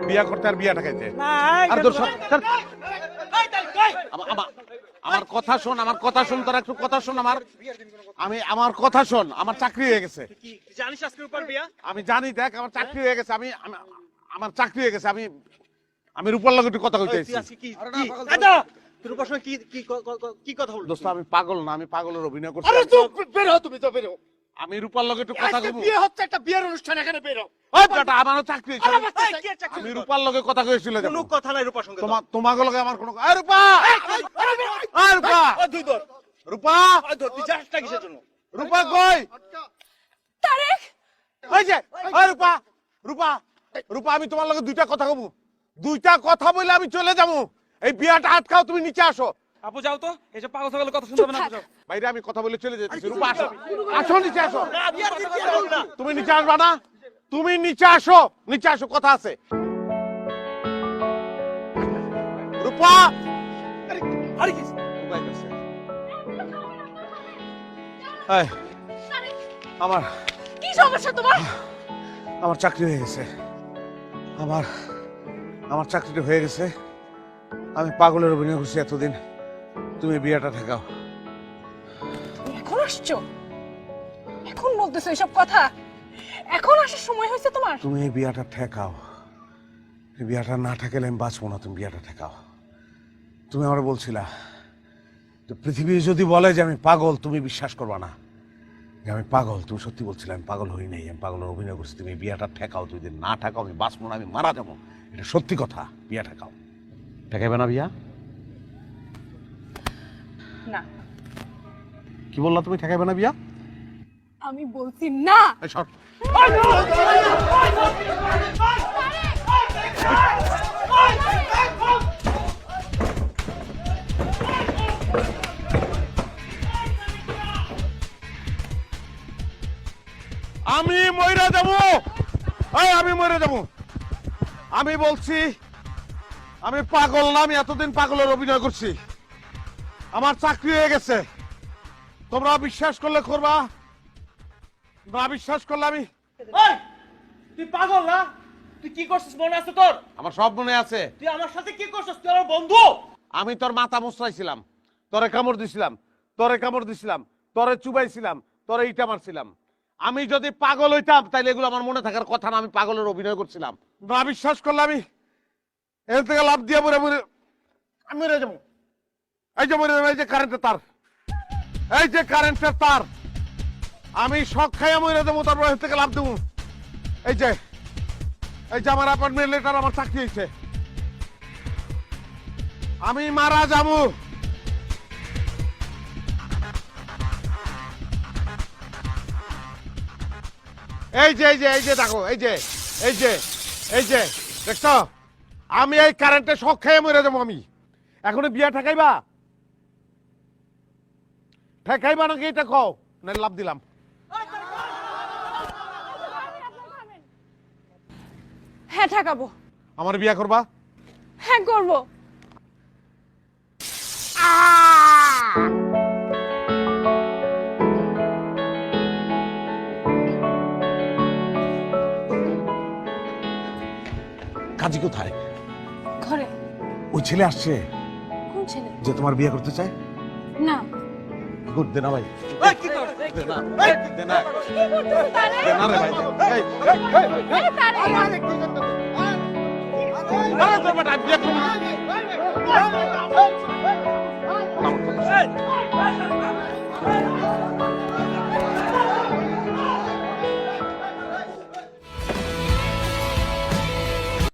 বিয়া করতে আর বিয়া ঠেকাইতে। আমার কথা শোন, আমার কথা শোন, তোর একটু কথা শোন। আমার কথা শোন। আমার চাকরি হয়ে গেছে। জানিস আজকের উপর বিয়া? আমি জানি, দেখ আমার চাকরি হয়ে গেছে। আমার চাকরি হয়ে গেছে। আমি রূপার লগে একটু কথা কইতে আইছি। তোর উপর সঙ্গে কি কথা বলছিস? দোস্ত আমি পাগল না, আমি পাগলের অভিনয় করছি। আরে চুপ, বের হও, তুমি তো বের হও। আমি রূপার লগে একটু কথা কইব। বিয়ে হচ্ছে, একটা বিয়ের অনুষ্ঠান, এখানে বের হও। ওই বেটা, আমারও চাকরি হইছে। আমি রূপার লগে কথা কইছিল। কোনো কথা নাই রূপার সঙ্গে। তোমার লগে আমার কোনো এই রূপা, এই রূপা, দুই ধর রূপা, ধর তুই যাস না কিসের জন্য? রূপা কই? তারেক, এই যে, এই রূপা, রূপা, রূপা, আমি তোমার লগে দুইটা কথা কইব। দুইটা কথা বলে আমি চলে যাবো। এই বিয়াটা আটকাও, তুমি নিচে আসো। আপু যাও তো, এসব পাগল ছাগলের কথা শুনতে হবে না। যাও বাইরে, আমি কথা বলে চলে যেতেছি। রূপা আসো, আসো নিচে আসো। তুমি নিচে আসবা না? তুমি নিচে আসো, নিচে আসো, কথা আছে। রূপা, আরে কি এই, আমার কি সমস্যা তোমার? আমার চাকরি হয়ে গেছে। আমার চাকরিটা হয়ে গেছে। আমি পাগলের অভিনয় করছি এতদিন। তুমি বিয়েটা ঠেকাও। এখন আসছো? এখন বলতেছো এসব কথা? এখন আসার সময় হয়েছে তোমার? তুমি এই বিয়াটা ঠেকাও। এই বিয়াটা না ঠেকালে আমি বাঁচবো না। তুমি বিয়াটা ঠেকাও। তুমি আমার বলছিলা যে পৃথিবী যদি বলে যে আমি পাগল, তুমি বিশ্বাস করবা না যে আমি পাগল। তুমি সত্যি বলছিলে আমি পাগল হই নাই, আমি পাগলের অভিনয় করছি। তুমি এই বিয়াটা ঠেকাও। তুমি যদি না ঠেকাও আমি বাঁচবো না, আমি মারা যাবো। এটা সত্যি কথা। বিয়া ঠেকাও। ঠেকাইবে না বিয়া? না, কি বললা তুমি? ঠেকাইবে না বিয়া? আমি বলছি না। এই সর। আমি মইরা যাবো। আমি মইরা যাবো। আমি বলছি আমি পাগল না। আমি এতদিন পাগলের অভিনয় করছি। আমার চাকরি হয়ে গেছে। তোমরা বিশ্বাস করলে করবা, না বিশ্বাস করলে আমি। তুই পাগল না? তুই কি করছিস মনে আছে তোর? আমার সব মনে আছে। তুই আমার সাথে কি করছিস? তুই আমার বন্ধু। আমি তোর মাথা মুছরাইছিলাম, তোরে কামড় দিছিলাম, তোরে চুবাইছিলাম, তোরে ইটা মারছিলাম। আমি যদি পাগল হইতাম তাইলে এগুলো আমার মনে থাকার কথা না। আমি পাগলের অভিনয় করছিলাম। না বিশ্বাস করলে আমি এখান থেকে লাভ দিয়ে মরে মরে আমি মরে যাবো। এই যে মরে যাবো। এই যে কারেন্টের তার, এই যে কারেন্টের তার, আমি শখ খাইয়া মরে যাবো। তারপর এখান থেকে লাভ দেবো। এই যে আমার অ্যাপয়েন্টমেন্ট লেটার, আমার চাকরি হয়েছে। আমি মারা যাবো। এই যে দেখো, এই যে দেখছো, আমি এই কারেন্টে শখ খেয়ে মরে যাবো। আমি এখনো বিয়া ঠেকাইবা নাকি এটা কও না? লাভ দিলাম। হ্যাঁ ঠেকাবো। আমার বিয়া করবা? হ্যাঁ করবো। কাজী কোথায়? ঘরে। ওই ছেলে আসছে কোন ছেলে? যে তোমার বিয়ে করতে চায়? না। গুড, দে না ভাই, এই কি কর? দে না, দে না, কি করতেছো তারেক? দে না রে ভাই, এই, এই তারেক! আরে তোর বেটা বিয়ে করবি? আমার কথা শোন।